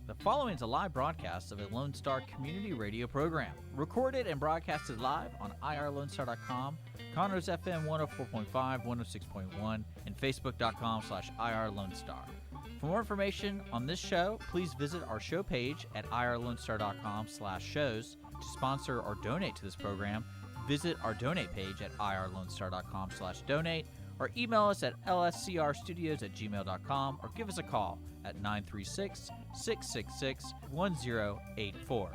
The following is a live broadcast of a Lone Star community radio program, recorded and broadcasted live on irlonestar.com, Conroe's FM 104.5, 106.1, and facebook.com/irlonestar. For more information on this show, please visit our show page at irlonestar.com/shows. To sponsor or donate to this program, visit our donate page at irlonestar.com/donate, or email us at lscrstudios@gmail.com, or give us a call at 936-666-1084.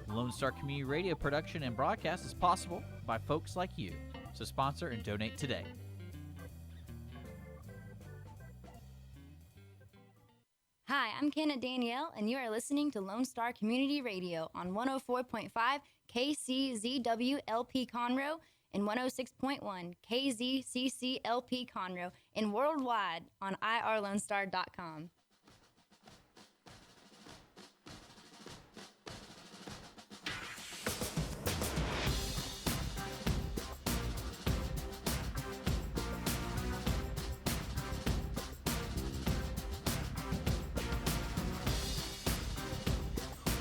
Lone Star Community Radio production and broadcast is possible by folks like you. So sponsor and donate today. Hi, I'm Kenna Danielle, and you are listening to Lone Star Community Radio on 104.5 KCZWLP Conroe and 106.1 KZCCLP Conroe, and worldwide on irlonestar.com.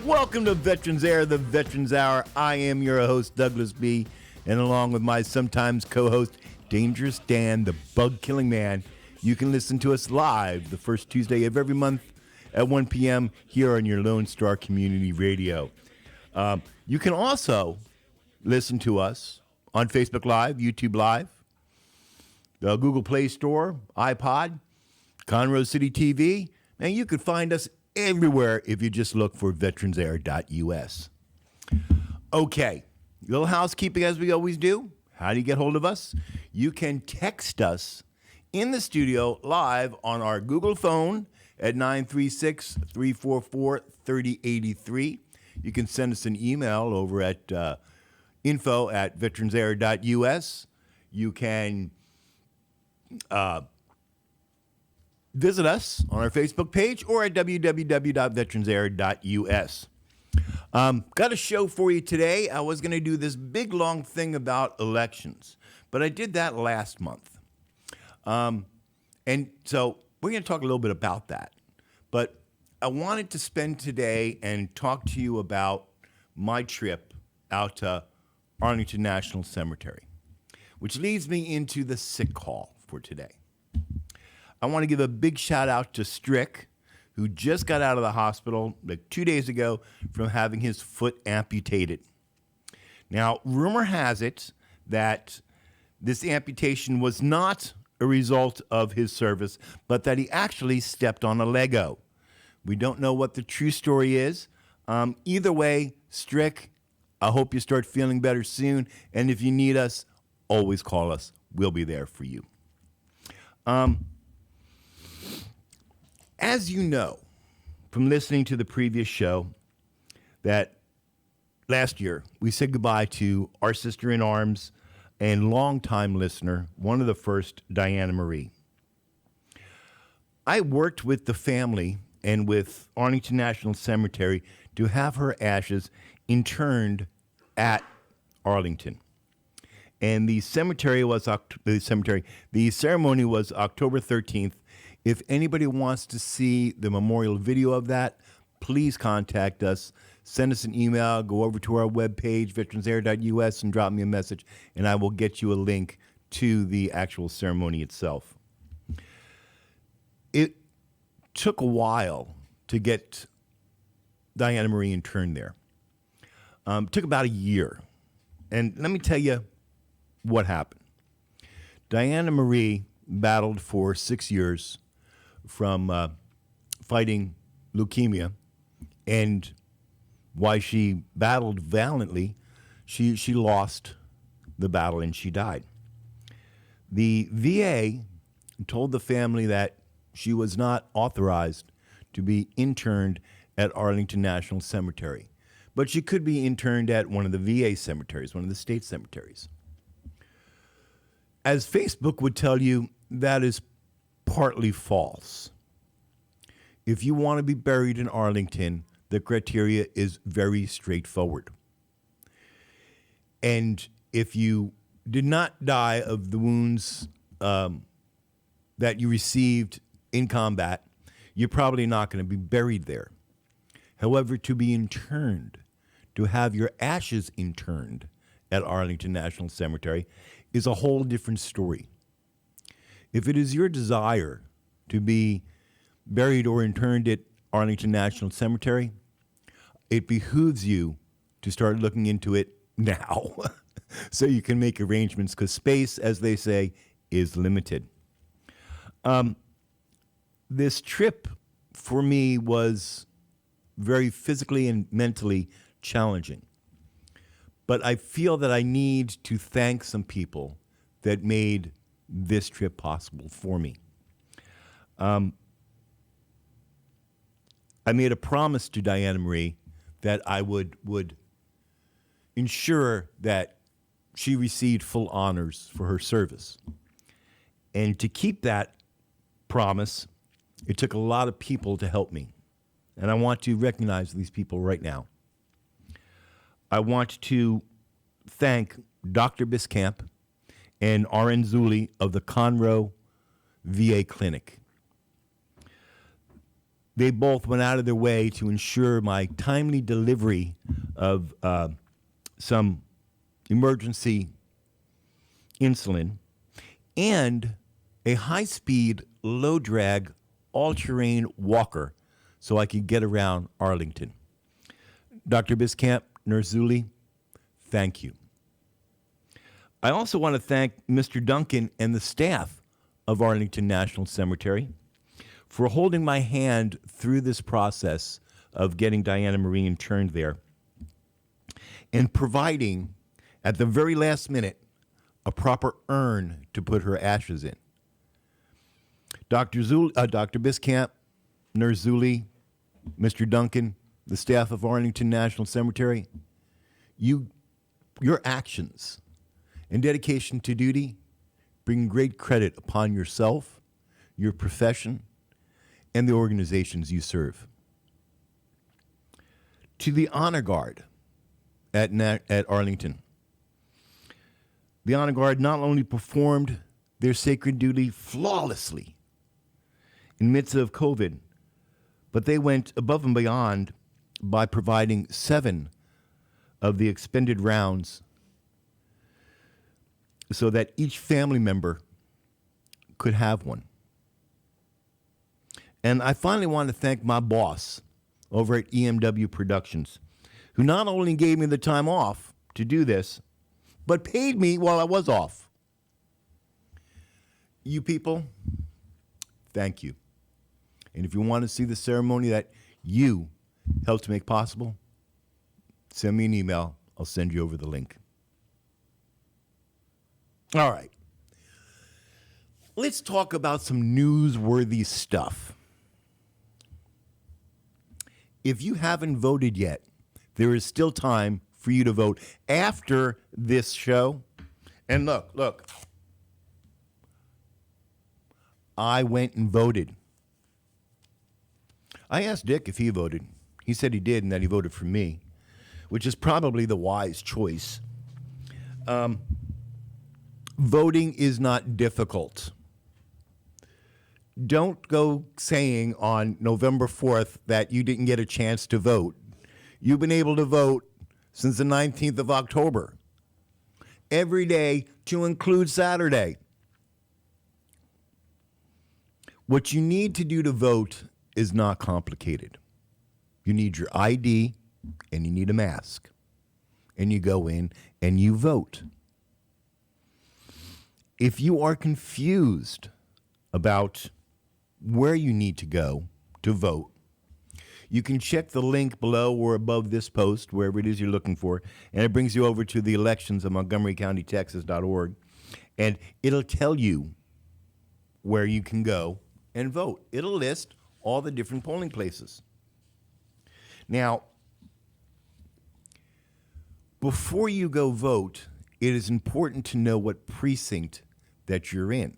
Welcome to Veterans Air, the Veterans Hour. I am your host, Douglas B., and along with my sometimes co-host, Dangerous Dan, the bug-killing man, you can listen to us live the first Tuesday of every month at 1 p.m. here on your Lone Star Community Radio. You can also listen to us on Facebook Live, YouTube Live, the Google Play Store, iPod, Conroe City TV, and you can find us everywhere if you just look for VeteransAir.us. Okay, little housekeeping as we always do. How do you get hold of us? You can text us in the studio live on our Google phone at 936-344-3083. You can send us an email over at info@VeteransAir.us. You can visit us on our Facebook page or at www.VeteransAir.us. Got a show for you today. I was going to do this big, long thing about elections, but I did that last month. And so we're going to talk a little bit about that. But I wanted to spend today and talk to you about my trip out to Arlington National Cemetery, which leads me into the sick call for today. I want to give a big shout out to Strick, who just got out of the hospital like 2 days ago from having his foot amputated. Now, rumor has it that this amputation was not a result of his service, but that he actually stepped on a Lego. We don't know what the true story is. Either way, Strick, I hope you start feeling better soon. And if you need us, always call us. We'll be there for you. As you know from listening to the previous show, that last year we said goodbye to our sister-in-arms and longtime listener, one of the first, Diana Marie. I worked with the family and with Arlington National Cemetery to have her ashes interned at Arlington. And the ceremony was October 13th. If anybody wants to see the memorial video of that, please contact us. Send us an email, go over to our webpage, VeteransAir.us, and drop me a message, and I will get you a link to the actual ceremony itself. It took a while to get Diana Marie interned there. Took about a year. And let me tell you what happened. Diana Marie battled for 6 years from fighting leukemia, and while she battled valiantly, she lost the battle and she died. The VA told the family that she was not authorized to be interned at Arlington National Cemetery, but she could be interned at one of the VA cemeteries, one of the state cemeteries. As Facebook would tell you, that is partly false. If you want to be buried in Arlington, the criteria is very straightforward. And if you did not die of the wounds that you received in combat, you're probably not going to be buried there. However, to be interned, to have your ashes interned at Arlington National Cemetery is a whole different story. If it is your desire to be buried or interned at Arlington National Cemetery, it behooves you to start looking into it now so you can make arrangements, because space, as they say, is limited. This trip for me was very physically and mentally challenging. But I feel that I need to thank some people that made this trip possible for me. I made a promise to Diana Marie that I would ensure that she received full honors for her service. And to keep that promise, it took a lot of people to help me. And I want to recognize these people right now. I want to thank Dr. Biscamp and R.N. Zuli of the Conroe VA Clinic. They both went out of their way to ensure my timely delivery of some emergency insulin and a high-speed, low-drag, all-terrain walker so I could get around Arlington. Dr. Biscamp, Nurse Zuli, thank you. I also want to thank Mr. Duncan and the staff of Arlington National Cemetery for holding my hand through this process of getting Diana Marie interned there and providing, at the very last minute, a proper urn to put her ashes in. Dr. Biscamp, Nurse Zuli, Mr. Duncan, the staff of Arlington National Cemetery, your actions and dedication to duty bring great credit upon yourself, your profession, and the organizations you serve. To the Honor Guard at Arlington, the Honor Guard not only performed their sacred duty flawlessly in the midst of COVID, but they went above and beyond by providing 7 of the expended rounds so that each family member could have one. And I finally want to thank my boss over at EMW Productions, who not only gave me the time off to do this, but paid me while I was off. You people, thank you. And if you want to see the ceremony that you helped make possible, send me an email. I'll send you over the link. All right. Let's talk about some newsworthy stuff. If you haven't voted yet, there is still time for you to vote after this show. And look. I went and voted. I asked Dick if he voted. He said he did and that he voted for me, which is probably the wise choice. Voting is not difficult. Don't go saying on November 4th that you didn't get a chance to vote. You've been able to vote since the 19th of October. Every day to include Saturday. What you need to do to vote is not complicated. You need your ID and you need a mask. And you go in and you vote. If you are confused about where you need to go to vote, you can check the link below or above this post, wherever it is you're looking for, and it brings you over to the elections of MontgomeryCountyTexas.org, and it'll tell you where you can go and vote. It'll list all the different polling places. Now, before you go vote, it is important to know what precinct that you're in,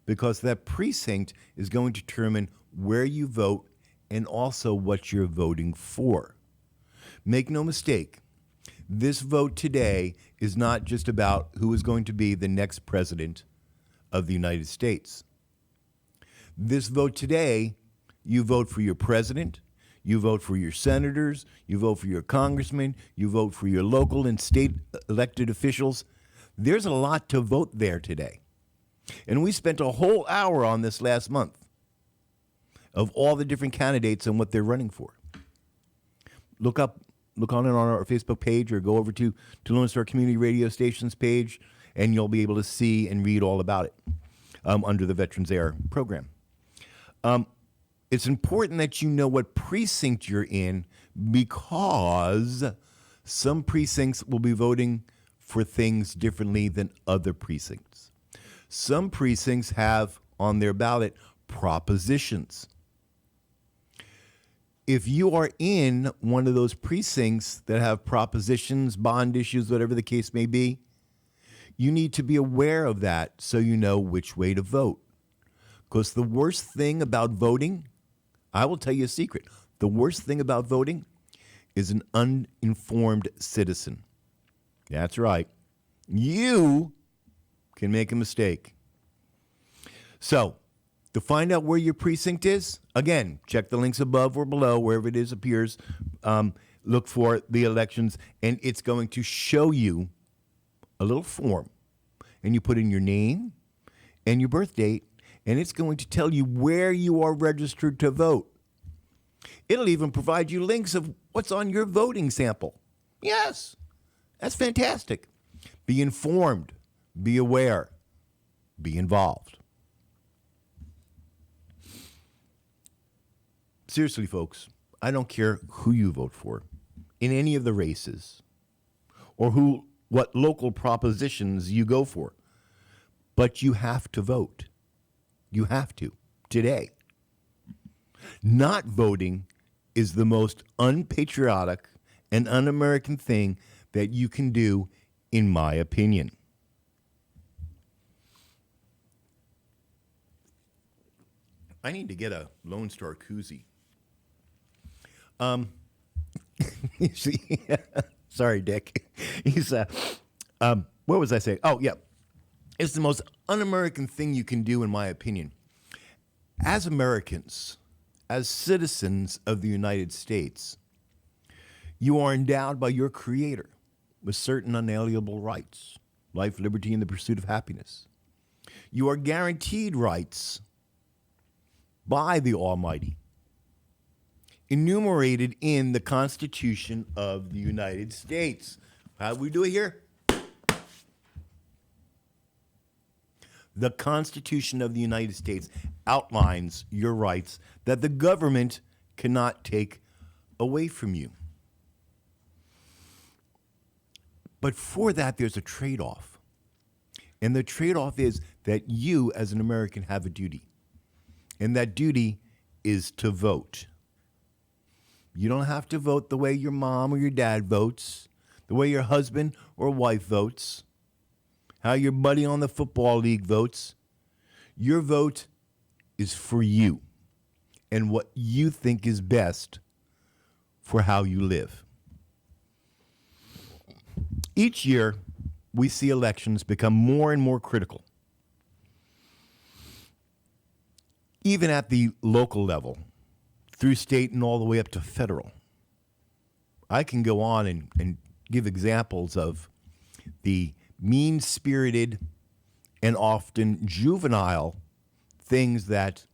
because that precinct is going to determine where you vote and also what you're voting for. Make no mistake, this vote today is not just about who is going to be the next president of the United States. This vote today, you vote for your president, You vote for your senators. You vote for your congressmen. You vote for your local and state elected officials. There's a lot to vote there today. And we spent a whole hour on this last month of all the different candidates and what they're running for. Look on it on our Facebook page, or go over to Lone Star Community Radio Station's page, and you'll be able to see and read all about it under the Veterans Air program. It's important that you know what precinct you're in, because some precincts will be voting for things differently than other precincts. Some precincts have on their ballot propositions. If you are in one of those precincts that have propositions, bond issues, whatever the case may be, you need to be aware of that so you know which way to vote. Because the worst thing about voting, I will tell you a secret, the worst thing about voting is an uninformed citizen. That's right. You can make a mistake. So, to find out where your precinct is, again, check the links above or below, wherever it is appears. Look for the elections, and it's going to show you a little form. And you put in your name and your birth date, and it's going to tell you where you are registered to vote. It'll even provide you links of what's on your voting sample. Yes, that's fantastic. Be informed, be aware, be involved. Seriously, folks, I don't care who you vote for in any of the races or what local propositions you go for, but you have to vote. You have to, today. Not voting is the most unpatriotic and un-American thing that you can do, in my opinion. I need to get a Lone Star koozie. You see, sorry, Dick. He's, what was I saying? Oh, yeah. It's the most un-American thing you can do, in my opinion. As Americans, as citizens of the United States, you are endowed by your Creator with certain unalienable rights: life, liberty, and the pursuit of happiness. You are guaranteed rights by the Almighty, enumerated in the Constitution of the United States. How do we do it here? The Constitution of the United States outlines your rights that the government cannot take away from you. But for that, there's a trade-off. And the trade-off is that you, as an American, have a duty. And that duty is to vote. You don't have to vote the way your mom or your dad votes, the way your husband or wife votes, how your buddy on the football league votes. Your vote is for you and what you think is best for how you live. Each year, we see elections become more and more critical. Even at the local level, through state and all the way up to federal. I can go on and give examples of the mean-spirited and often juvenile things that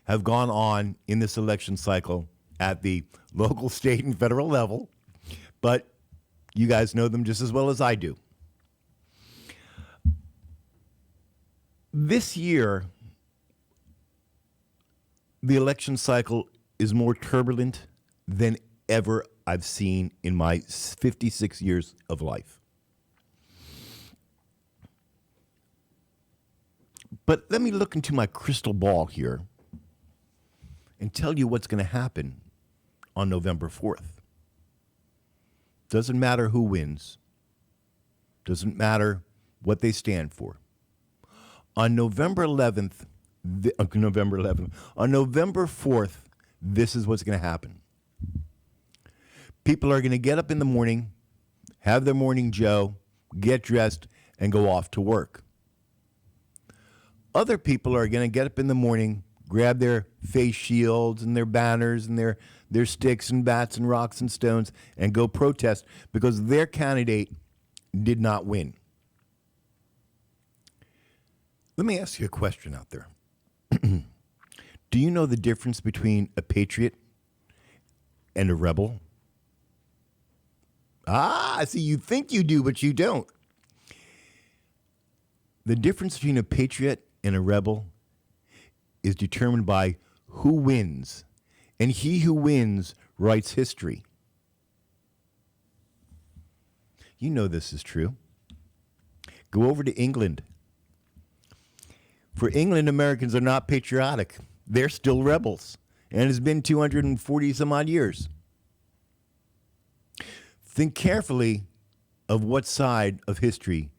have gone on in this election cycle at the local, state, and federal level, but you guys know them just as well as I do. This year, the election cycle is more turbulent than ever I've seen in my 56 years of life. But let me look into my crystal ball here and tell you what's going to happen on November 4th. Doesn't matter who wins. Doesn't matter what they stand for. On November 11th, on November 4th, this is what's going to happen. People are going to get up in the morning, have their morning joe, get dressed, and go off to work. Other people are going to get up in the morning, grab their face shields and their banners and their their sticks and bats and rocks and stones and go protest because their candidate did not win. Let me ask you a question out there. Do you know the difference between a patriot and a rebel? I see, you think you do, but you don't. The difference between a patriot and a rebel is determined by who wins, and he who wins writes history. You know this is true. Go over to England. For England, Americans are not patriotic. They're still rebels, and it's been 240 some odd years. Think carefully of what side of history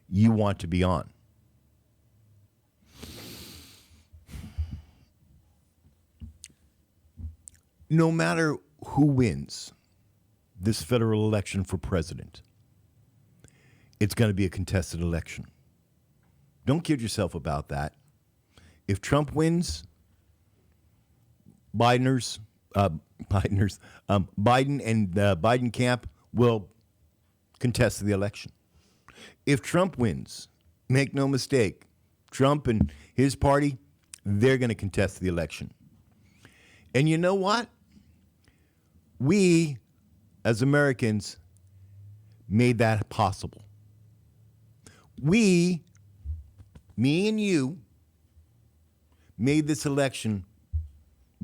you want to be on. No matter who wins this federal election for president, it's going to be a contested election. Don't kid yourself about that. If Trump wins, Biden and the Biden camp will contest the election. If Trump wins, make no mistake, Trump and his party, they're going to contest the election. And you know what? We, as Americans, made that possible. We, me and you, made this election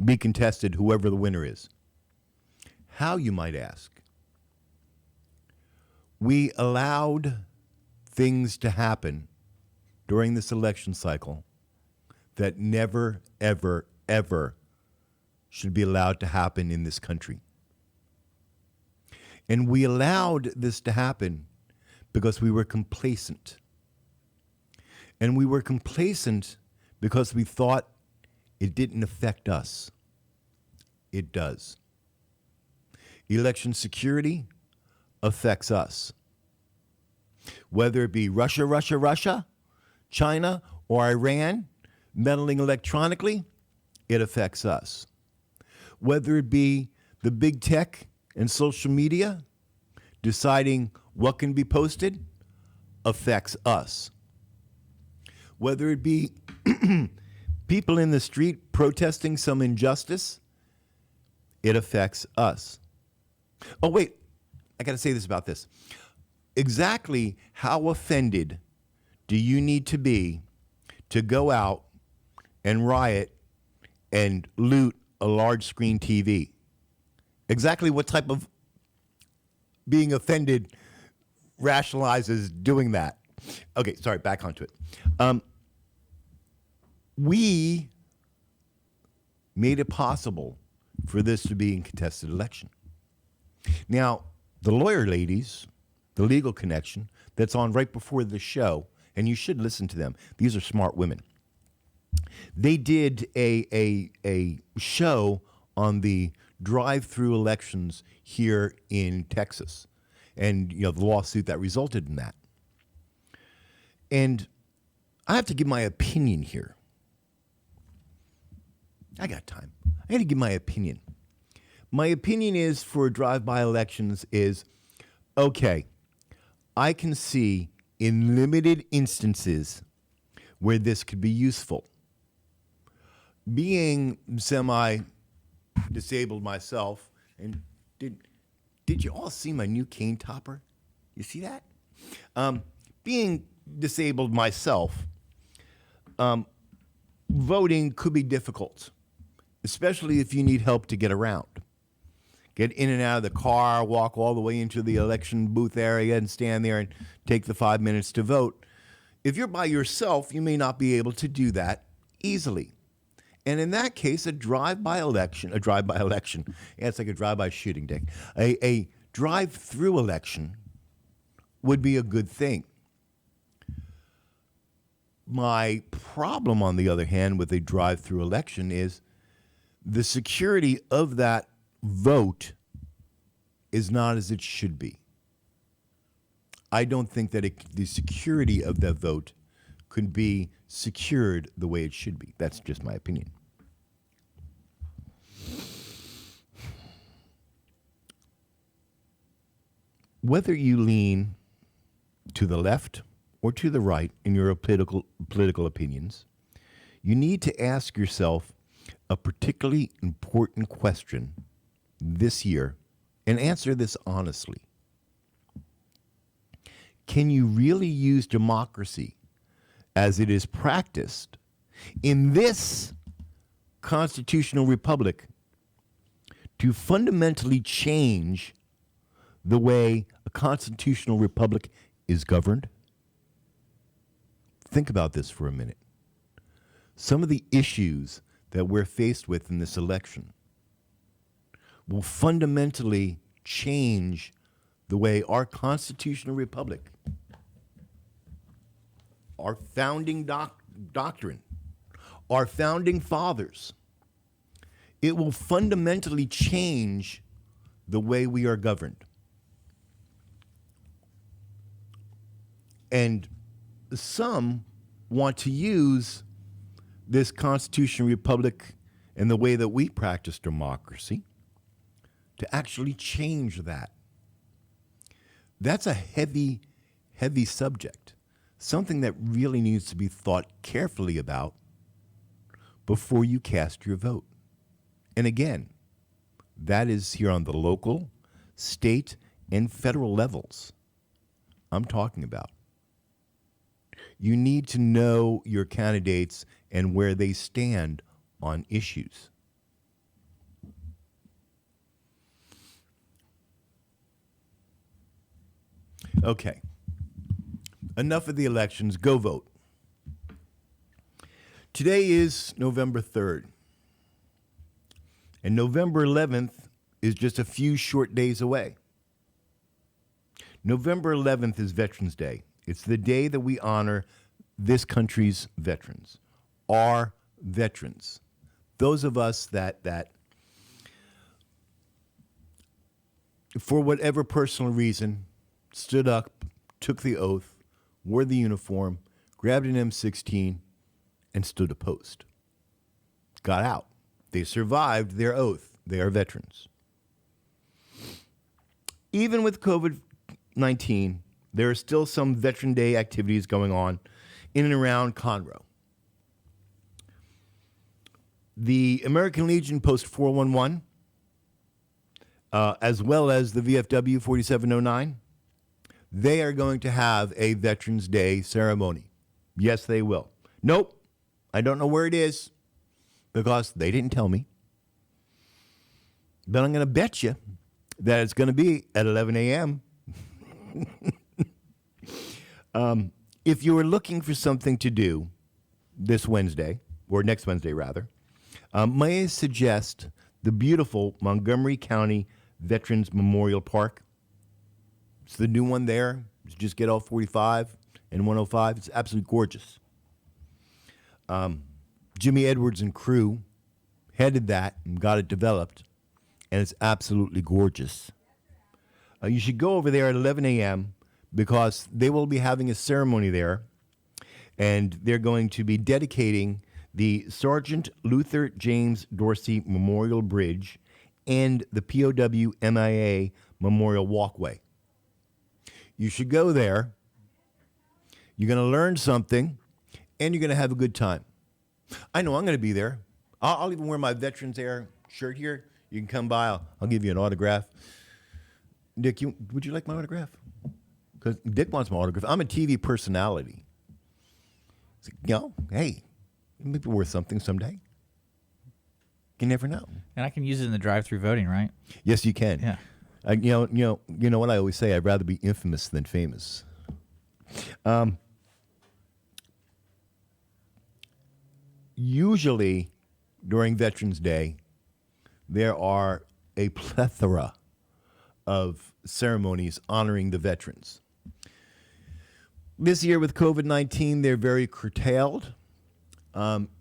be contested, whoever the winner is. How, you might ask? We allowed things to happen during this election cycle that never, ever, ever should be allowed to happen in this country. And we allowed this to happen because we were complacent. And we were complacent because we thought it didn't affect us. It does. Election security affects us. Whether it be Russia, China, or Iran meddling electronically, it affects us. Whether it be the big tech and social media deciding what can be posted, affects us. Whether it be people in the street protesting some injustice, it affects us. Oh, wait, I got to say this about this. Exactly how offended do you need to be to go out and riot and loot a large screen TV? Exactly what type of being offended rationalizes doing that? Okay, sorry, back onto it. We made it possible for this to be a contested election. Now, the lawyer ladies, the legal connection, that's on right before the show, and you should listen to them. These are smart women. They did a show on the drive-through elections here in Texas, and the lawsuit that resulted in that. And I have to give my opinion here. I got time. I got to give my opinion. My opinion is for drive-by elections is, okay, I can see in limited instances where this could be useful. Being semi-disabled myself, and did you all see my new cane topper? You see that? Being disabled myself, voting could be difficult, especially if you need help to get around. Get in and out of the car, walk all the way into the election booth area and stand there and take the 5 minutes to vote. If you're by yourself, you may not be able to do that easily. And in that case, a drive-by election, yeah, it's like a drive-by shooting, Dick. A drive-through election would be a good thing. My problem, on the other hand, with a drive-through election is the security of that vote is not as it should be. I don't think that the security of that vote could be secured the way it should be. That's just my opinion. whether you lean to the left or to the right in your political opinions, you need to ask yourself a particularly important question this year and answer this honestly. Can you really use democracy as it is practiced in this constitutional republic to fundamentally change the way a constitutional republic is governed? Think about this for a minute. Some of the issues that we're faced with in this election will fundamentally change the way our constitutional republic, our founding doctrine, our founding fathers, it will fundamentally change the way we are governed. And some want to use this constitutional republic and the way that we practice democracy to actually change that. That's a heavy, heavy subject, something that really needs to be thought carefully about before you cast your vote. And again, that is here on the local, state, and federal levels I'm talking about. You need to know your candidates and where they stand on issues. Okay. Enough of the elections. Go vote. Today is November 3rd. And November 11th is just a few short days away. November 11th is Veterans Day. It's the day that we honor this country's veterans, our veterans. Those of us that for whatever personal reason, stood up, took the oath, wore the uniform, grabbed an M16, and stood a post. Got out. They survived their oath. They are veterans. Even with COVID-19, there are still some Veteran Day activities going on in and around Conroe. The American Legion Post 411, as well as the VFW 4709, they are going to have a Veterans Day ceremony. Yes, they will. Nope, I don't know where it is because they didn't tell me. But I'm going to bet you that it's going to be at 11 a.m. If you were looking for something to do this Wednesday, or next Wednesday rather, may I suggest the beautiful Montgomery County Veterans Memorial Park. It's the new one there. It's just get off 45 and 105. It's absolutely gorgeous. Jimmy Edwards and crew headed that and got it developed, and it's absolutely gorgeous. You should go over there at 11 a.m. because they will be having a ceremony there, and they're going to be dedicating the Sergeant Luther James Dorsey Memorial Bridge and the POW MIA Memorial Walkway. You should go there. You're going to learn something, and you're going to have a good time. I know I'm going to be there. I'll even wear my Veterans Air shirt here. You can come by. I'll give you an autograph. Dick, would you like my autograph? Because Dick wants my autograph. I'm a TV personality. So, hey, it may be worth something someday. You never know. And I can use it in the drive-through voting, right? Yes, you can. Yeah. You know what I always say. I'd rather be infamous than famous. Usually, during Veterans Day, there are a plethora of ceremonies honoring the veterans. This year with COVID-19, they're very curtailed.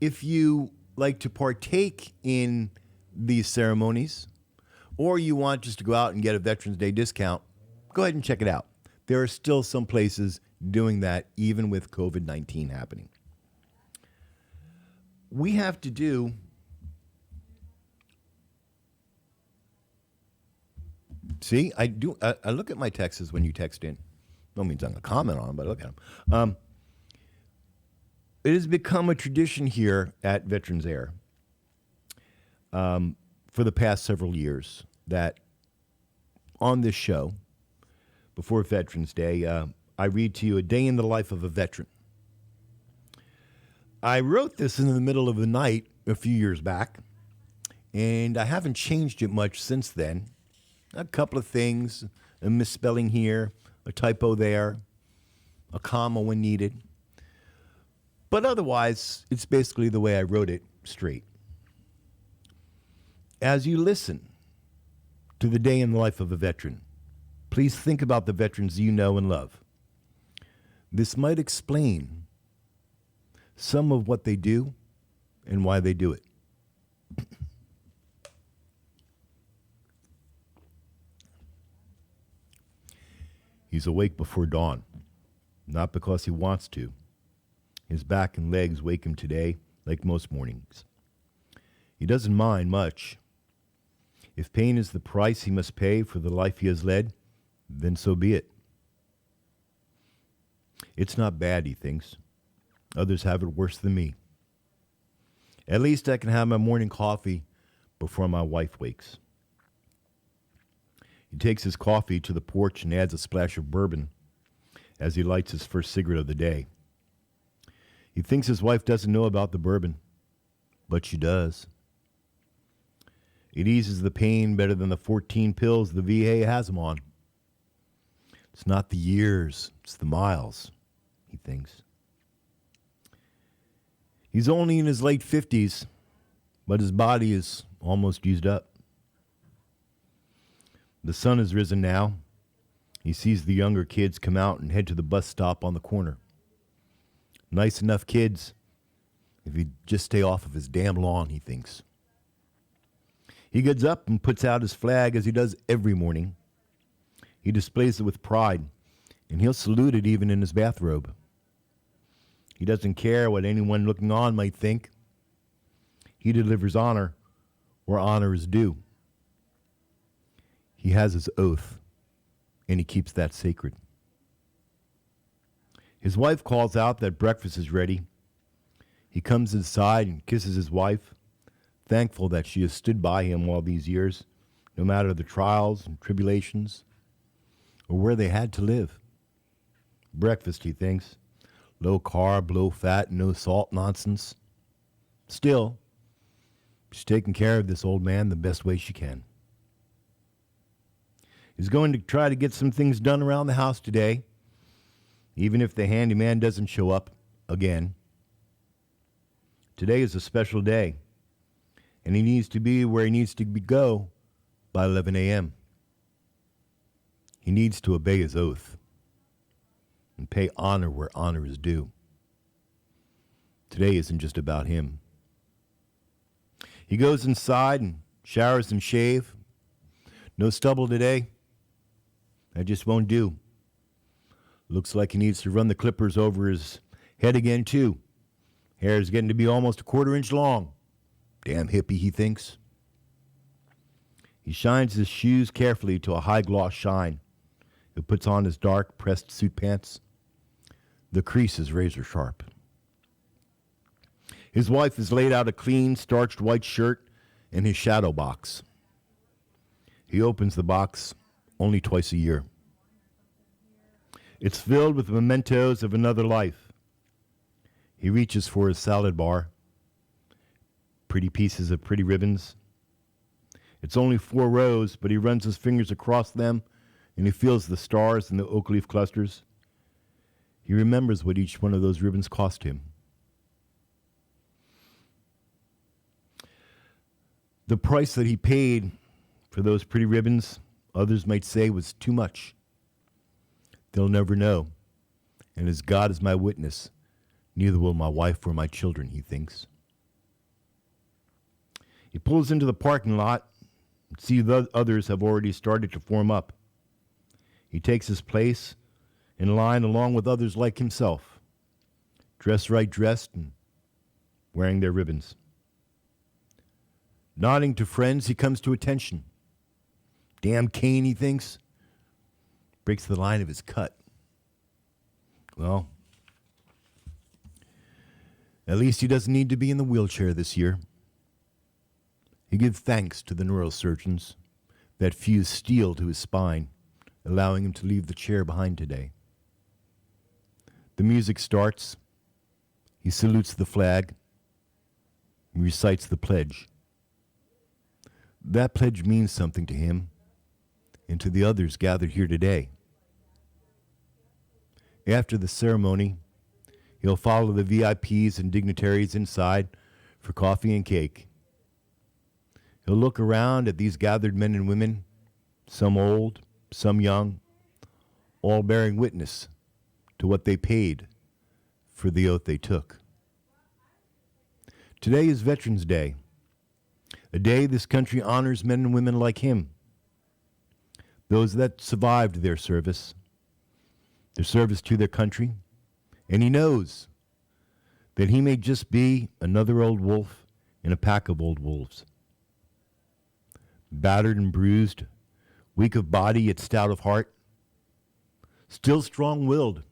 If you like to partake in these ceremonies, or you want just to go out and get a Veterans Day discount, go ahead and check it out. There are still some places doing that, even with COVID-19 happening. We have to do See, I do. I look at my texts when you text in. No means I'm going to comment on them, but I look at them. It has become a tradition here at Veterans Air for the past several years that on this show, before Veterans Day, I read to you a day in the life of a veteran. I wrote this in the middle of the night a few years back, and I haven't changed it much since then. A couple of things, a misspelling here, a typo there, a comma when needed. But otherwise, it's basically the way I wrote it straight. As you listen to the day in the life of a veteran, please think about the veterans you know and love. This might explain some of what they do and why they do it. He's awake before dawn, not because he wants to. His back and legs wake him today like most mornings. He doesn't mind much. If pain is the price he must pay for the life he has led, then so be it. It's not bad, he thinks. Others have it worse than me. At least I can have my morning coffee before my wife wakes. He takes his coffee to the porch and adds a splash of bourbon as he lights his first cigarette of the day. He thinks his wife doesn't know about the bourbon, but she does. It eases the pain better than the 14 pills the VA has him on. It's not the years, it's the miles, he thinks. He's only in his late 50s, but his body is almost used up. The sun has risen now. He sees the younger kids come out and head to the bus stop on the corner. Nice enough kids, if he'd just stay off of his damn lawn, he thinks. He gets up and puts out his flag as he does every morning. He displays it with pride, and he'll salute it even in his bathrobe. He doesn't care what anyone looking on might think. He delivers honor where honor is due. He has his oath, and he keeps that sacred. His wife calls out that breakfast is ready. He comes inside and kisses his wife, thankful that she has stood by him all these years, no matter the trials and tribulations or where they had to live. Breakfast, he thinks, low carb, low fat, no salt nonsense. Still, she's taking care of this old man the best way she can. He's going to try to get some things done around the house today, even if the handyman doesn't show up again. Today is a special day, and he needs to be where he needs to go by 11 a.m. He needs to obey his oath and pay honor where honor is due. Today isn't just about him. He goes inside and showers and shave. No stubble today. That just won't do. Looks like he needs to run the clippers over his head again, too. Hair's getting to be almost a quarter-inch long. Damn hippie, he thinks. He shines his shoes carefully to a high-gloss shine. He puts on his dark, pressed suit pants. The crease is razor-sharp. His wife has laid out a clean, starched white shirt in his shadow box. He opens the box only twice a year. It's filled with mementos of another life. He reaches for his salad bar. Pretty pieces of pretty ribbons. It's only 4 rows, but he runs his fingers across them, and he feels the stars and the oak leaf clusters. He remembers what each one of those ribbons cost him. The price that he paid for those pretty ribbons, others might say, was too much. They'll never know. And as God is my witness, neither will my wife or my children, he thinks. He pulls into the parking lot and sees the others have already started to form up. He takes his place in line along with others like himself, dressed right dressed and wearing their ribbons. Nodding to friends, he comes to attention. Damn cane, he thinks. Breaks the line of his cut. Well, at least he doesn't need to be in the wheelchair this year. He gives thanks to the neurosurgeons that fused steel to his spine, allowing him to leave the chair behind today. The music starts. He salutes the flag. He recites the pledge. That pledge means something to him and to the others gathered here today. After the ceremony, he'll follow the VIPs and dignitaries inside for coffee and cake. He'll look around at these gathered men and women, some old, some young, all bearing witness to what they paid for the oath they took. Today is Veterans Day, a day this country honors men and women like him, those that survived their service to their country, and he knows that he may just be another old wolf in a pack of old wolves. Battered and bruised, weak of body yet stout of heart, still strong-willed.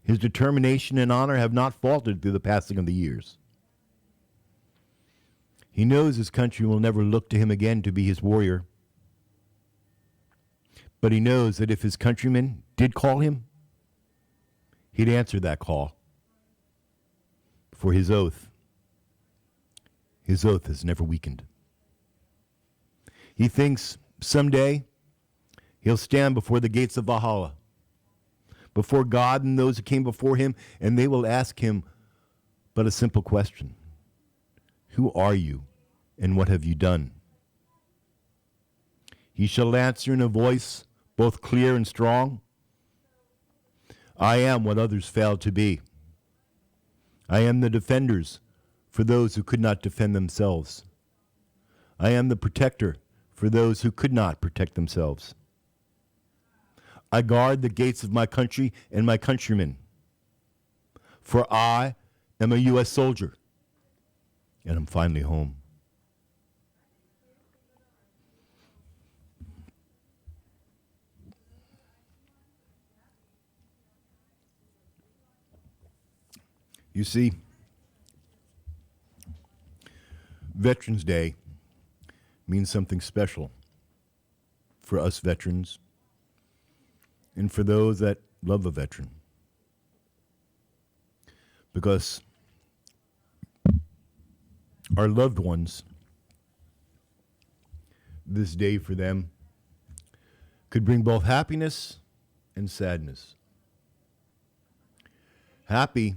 His determination and honor have not faltered through the passing of the years. He knows his country will never look to him again to be his warrior. But he knows that if his countrymen did call him, he'd answer that call. For his oath has never weakened. He thinks someday he'll stand before the gates of Valhalla, before God and those who came before him, and they will ask him but a simple question. Who are you, and what have you done? He shall answer in a voice both clear and strong. I am what others failed to be. I am the defenders for those who could not defend themselves. I am the protector for those who could not protect themselves. I guard the gates of my country and my countrymen. For I am a U.S. soldier, and I'm finally home. You see, Veterans Day means something special for us veterans and for those that love a veteran. Because our loved ones, this day for them could bring both happiness and sadness. Happy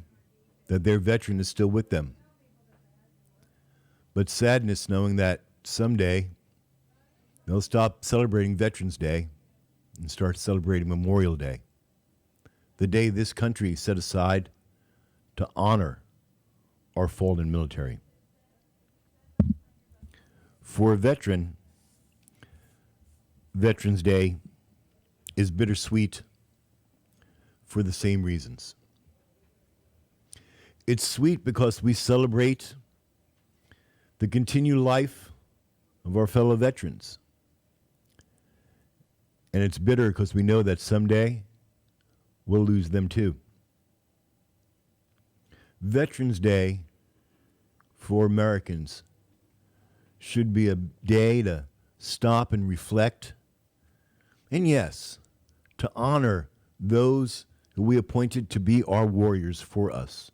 that their veteran is still with them, but sadness knowing that someday they'll stop celebrating Veterans Day and start celebrating Memorial Day, the day this country set aside to honor our fallen military. For a veteran, Veterans Day is bittersweet for the same reasons. It's sweet because we celebrate the continued life of our fellow veterans. And it's bitter because we know that someday we'll lose them too. Veterans Day for Americans should be a day to stop and reflect. And yes, to honor those who we appointed to be our warriors for us.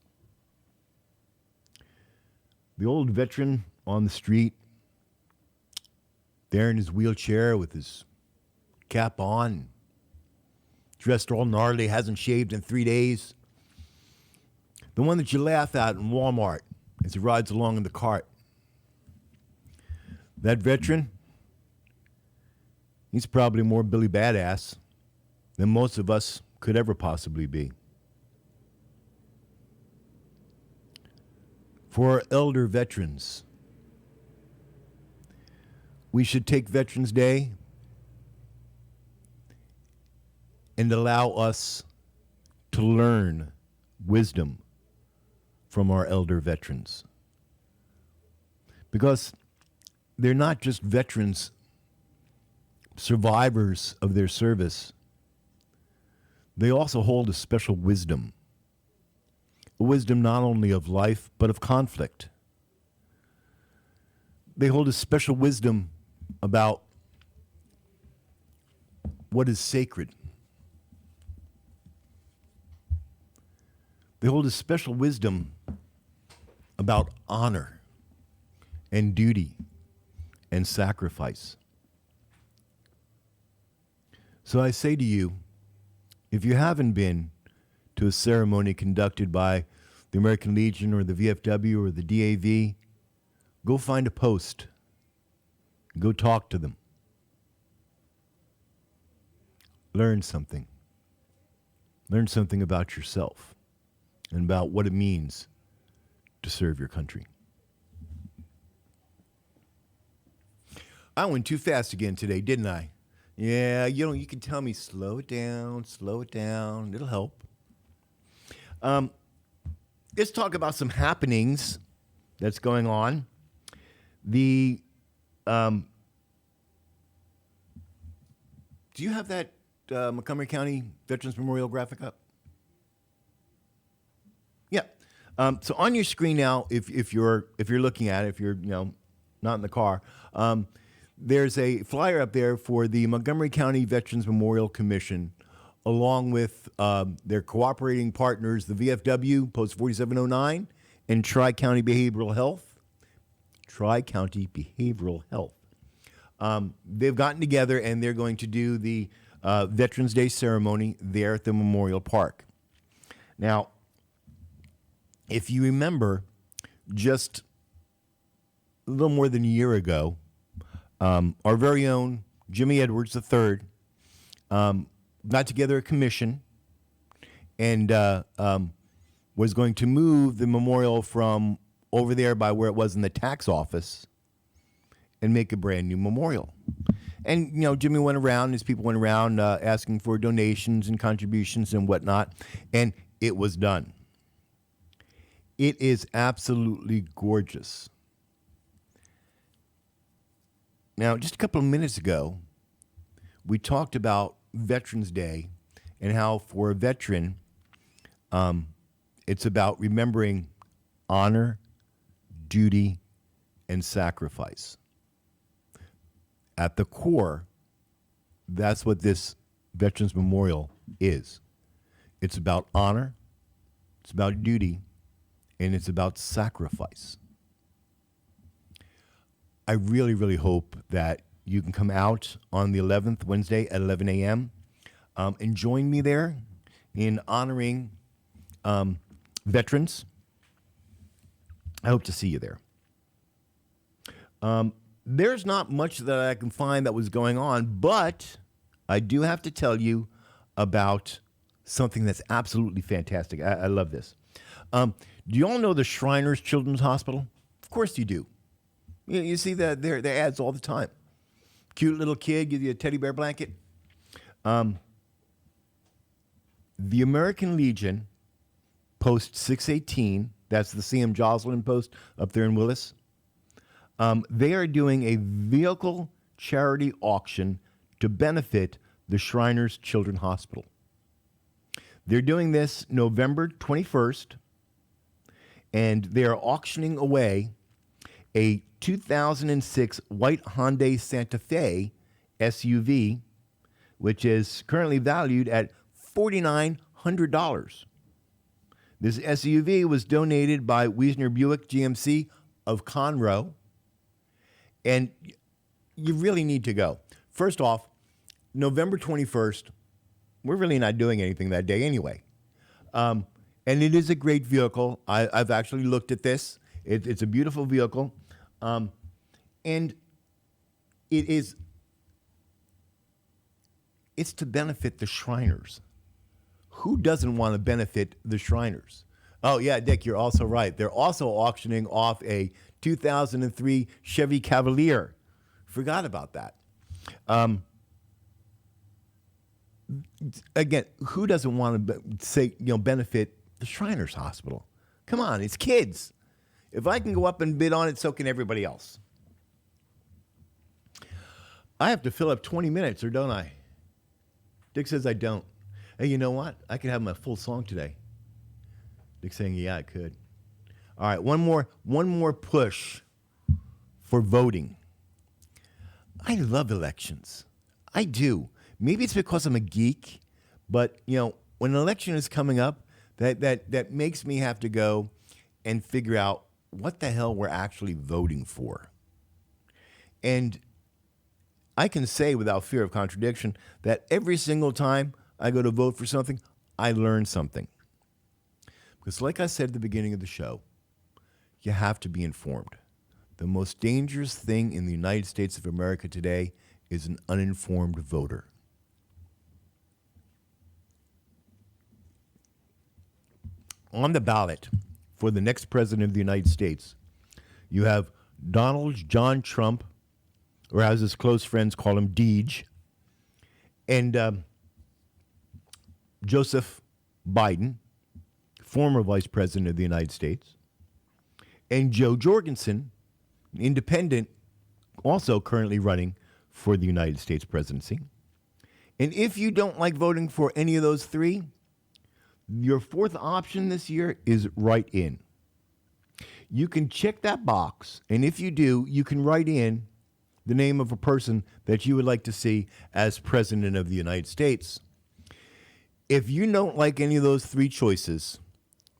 The old veteran on the street, there in his wheelchair with his cap on, dressed all gnarly, hasn't shaved in 3 days. The one that you laugh at in Walmart as he rides along in the cart. That veteran, he's probably more Billy Badass than most of us could ever possibly be. For our elder veterans, we should take Veterans Day and allow us to learn wisdom from our elder veterans. Because they're not just veterans survivors of their service, they also hold a special wisdom. A wisdom not only of life, but of conflict. They hold a special wisdom about what is sacred. They hold a special wisdom about honor and duty and sacrifice. So I say to you, if you haven't been to a ceremony conducted by the American Legion or the VFW or the DAV, go find a post. Go talk to them. Learn something. Learn something about yourself and about what it means to serve your country. I went too fast again today, didn't I? Yeah, you can tell me, slow it down, it'll help. Let's talk about some happenings that's going on. Do you have that Montgomery County Veterans Memorial graphic up? Yeah. So on your screen now, if you're looking at it, if you're not in the car, there's a flyer up there for the Montgomery County Veterans Memorial Commission, along with their cooperating partners, the VFW, Post 4709, and Tri-County Behavioral Health. Tri-County Behavioral Health. They've gotten together and they're going to do the Veterans Day ceremony there at the Memorial Park. Now, if you remember, just a little more than a year ago, our very own Jimmy Edwards III got together a commission and was going to move the memorial from over there by where it was in the tax office and make a brand new memorial. And, Jimmy went around, his people went around asking for donations and contributions and whatnot, and it was done. It is absolutely gorgeous. Now, just a couple of minutes ago, we talked about Veterans Day and how for a veteran, it's about remembering honor, duty, and sacrifice. At the core, that's what this Veterans Memorial is. It's about honor, it's about duty, and it's about sacrifice. I really, really hope that you can come out on the 11th, Wednesday at 11 a.m. And join me there in honoring veterans. I hope to see you there. There's not much that I can find that was going on, but I do have to tell you about something that's absolutely fantastic. I love this. Do you all know the Shriners Children's Hospital? Of course you do. You see their ads all the time. Cute little kid, give you a teddy bear blanket. The American Legion, Post 618, that's the C.M. Joslin post up there in Willis. They are doing a vehicle charity auction to benefit the Shriners Children's Hospital. They're doing this November 21st, and they are auctioning away a 2006 white Hyundai Santa Fe SUV, which is currently valued at $4,900. This SUV was donated by Wiesner Buick GMC of Conroe, and you really need to go. First off, November 21st, we're really not doing anything that day anyway. And it is a great vehicle. I've actually looked at this. It's a beautiful vehicle. And it's to benefit the Shriners. Who doesn't want to benefit the Shriners? Oh, yeah, Dick, you're also right. They're also auctioning off a 2003 Chevy Cavalier. Forgot about that. Again, who doesn't want to benefit the Shriners Hospital? Come on, it's kids. If I can go up and bid on it, so can everybody else. I have to fill up 20 minutes, or don't I? Dick says I don't. Hey, you know what? I could have my full song today. Dick's saying, yeah, I could. All right, one more push for voting. I love elections. I do. Maybe it's because I'm a geek, but when an election is coming up, that makes me have to go and figure out what the hell we're actually voting for. And I can say without fear of contradiction that every single time I go to vote for something, I learn something. Because like I said at the beginning of the show, you have to be informed. The most dangerous thing in the United States of America today is an uninformed voter. On the ballot for the next president of the United States, you have Donald John Trump, or as his close friends call him, Deej, and Joseph Biden, former vice president of the United States, and Joe Jorgensen, an independent, also currently running for the United States presidency. And if you don't like voting for any of those three, your fourth option this year is write in. You can check that box, and if you do, you can write in the name of a person that you would like to see as president of the United States. If you don't like any of those three choices,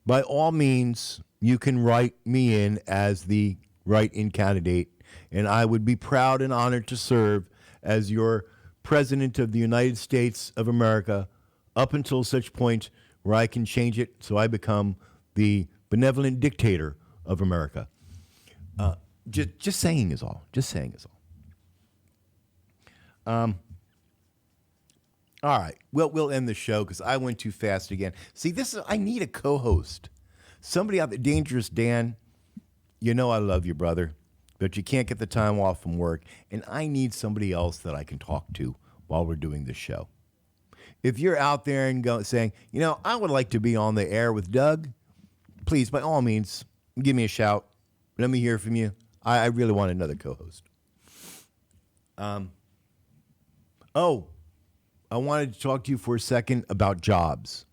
by all means, you can write me in as the write-in candidate, and I would be proud and honored to serve as your president of the United States of America up until such point where I can change it so I become the benevolent dictator of America. Just saying is all. Just saying is all. All right. We'll end the show because I went too fast again. See, I need a co-host. Somebody out there, Dangerous Dan, I love you, brother, but you can't get the time off from work, and I need somebody else that I can talk to while we're doing this show. If you're out there and saying, I would like to be on the air with Doug, please, by all means, give me a shout. Let me hear from you. I really want another co-host. I wanted to talk to you for a second about jobs.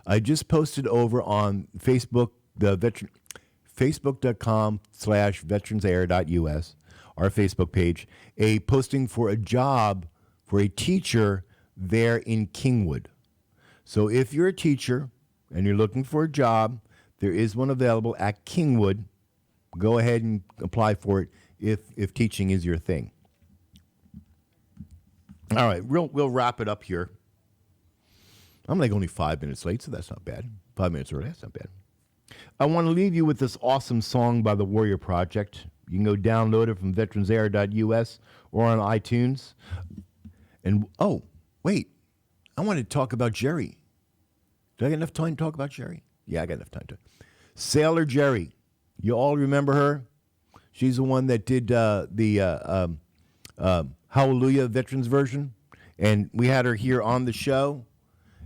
I just posted over on Facebook, Facebook.com/VeteransAir.us, our Facebook page, a posting for a job for a teacher there in Kingwood. So if you're a teacher and you're looking for a job, there is one available at Kingwood. Go ahead and apply for it if teaching is your thing. All right, we'll wrap it up here. I'm like only 5 minutes late, so that's not bad. 5 minutes early, that's not bad. I want to leave you with this awesome song by the Warrior Project. You can go download it from VeteransAir.us or on iTunes. And, wait, I want to talk about Jerry. Did I get enough time to talk about Jerry? Yeah, I got enough time to. Sailor Jerry. You all remember her? She's the one that did the Hallelujah Veterans version. And we had her here on the show.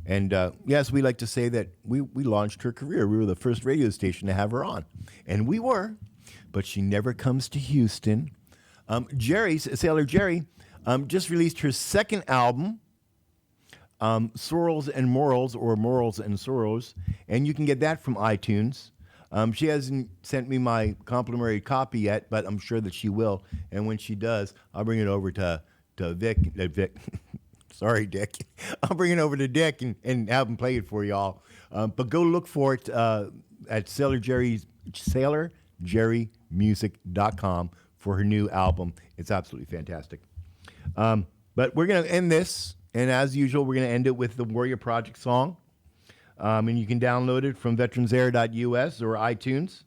And yes, we like to say that we launched her career. We were the first radio station to have her on. And we were, but she never comes to Houston. Sailor Jerry, just released her second album, Sorrows and Morals, or Morals and Sorrows, and you can get that from iTunes. She hasn't sent me my complimentary copy yet, but I'm sure that she will. And when she does, I'll bring it over to Vic. Sorry, Dick. I'll bring it over to Dick and have him play it for y'all. But go look for it at SailorJerryMusic.com for her new album. It's absolutely fantastic. But we're going to end this, and as usual, we're going to end it with the Warrior Project song. And you can download it from VeteransAir.us or iTunes.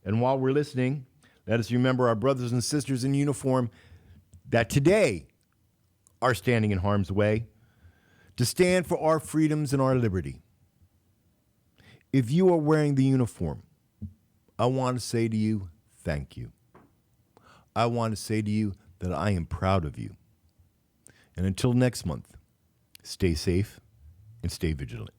And while we're listening, let us remember our brothers and sisters in uniform that today are standing in harm's way to stand for our freedoms and our liberty. If you are wearing the uniform, I want to say to you, thank you. I want to say to you that I am proud of you. And until next month, stay safe and stay vigilant.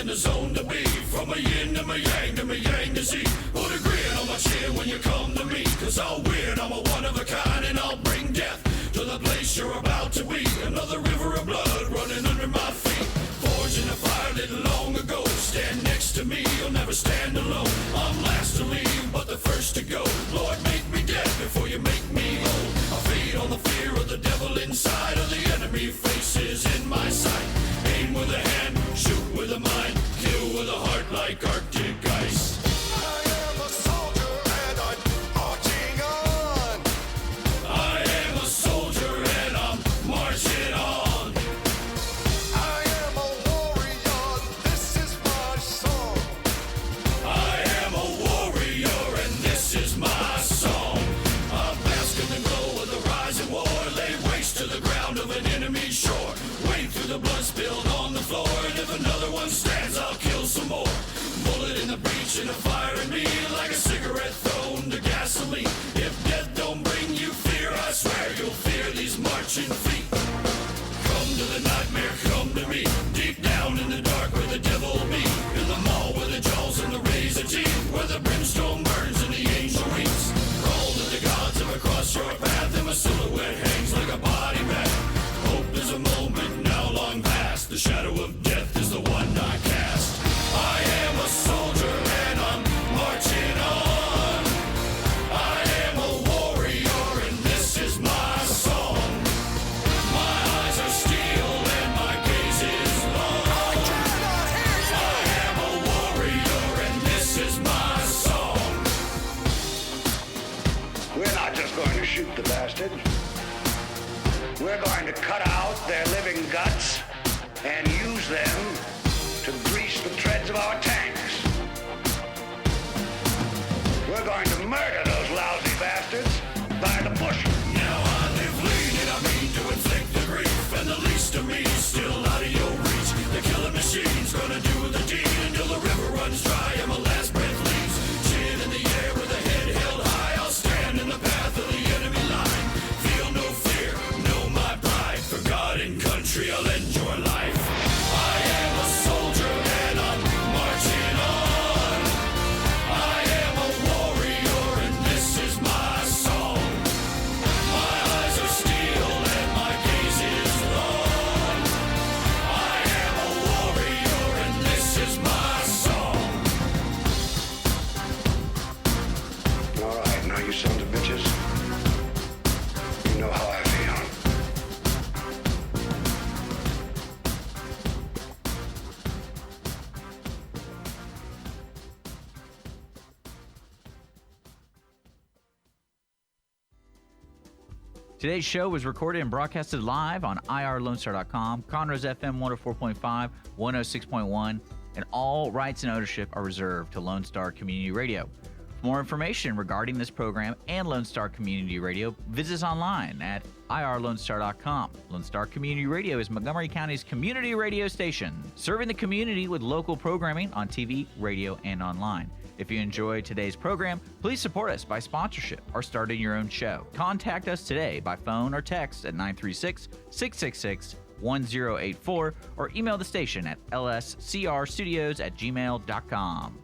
the zone to be. From a yin to my yang to my yang to Z. Put a grin on my chin when you come to me. Cause I'll win, I'm a one of a kind, and I'll bring death to the place you're about to be. Another river of blood running under my feet. Forged in a fire lit long ago. Stand next to me, you'll never stand alone. I'm last to leave, but the first to go. Lord, make me dead before you make me whole. I feed on the fear of the devil inside of the enemy faces in my sight. Aim with a hand, shoot with a mind, kill with a heart like Arctic ice. I am a soldier and I'm marching on. I am a soldier and I'm marching on. I am a warrior, this is my song. I am a warrior and this is my song. I bask in the glow of the rising war. Lay waste to the ground of an enemy shore. Wade through the blood spilled on the floor. And if another one stands, I'll kill some more. Bullet in the breach and a fire in me. Like a cigarette thrown to gasoline. If death don't bring you fear, I swear you'll fear these marching feet. Come to the nightmare, come to me. Deep down in the dark where the devil be. In the mall where the jaws and the razor teeth. Where the brimstone burns and the angel weeps. Crawl to the gods of across your path. And my silhouette hangs like a body bag. Hope is a moment now long past. The shadow of death is the one I cast. I am a soldier and I'm marching on. I am a warrior and this is my song. My eyes are steel and my gaze is long. I am a warrior and this is my song. We're not just going to shoot the bastard. We're going to cut out their living guts and use them to grease the treads of our tanks. We're going to murder those lousy bastards by the bushel. Now I live lean and I mean to inflict the grief. And the least of me is still out of your reach. The killer machine's gonna do the deed until the river runs dry and my last breath leaves. Chin in the air with a head held high. I'll stand in the path of the enemy line. Feel no fear, know my pride. For God and country I'll end your life. I am a soldier and I'm marching on. I am a warrior and this is my song. My eyes are steel and my gaze is long. I am a warrior and this is my song. All right, now you sons of bitches, you know how I feel. Today's show was recorded and broadcasted live on irlonestar.com, Conroe's FM 104.5, 106.1, and all rights and ownership are reserved to Lone Star Community Radio. For more information regarding this program and Lone Star Community Radio, visit us online at irlonestar.com. Lone Star Community Radio is Montgomery County's community radio station, serving the community with local programming on TV, radio, and online. If you enjoyed today's program, please support us by sponsorship or starting your own show. Contact us today by phone or text at 936-666-1084 or email the station at lscrstudios@gmail.com.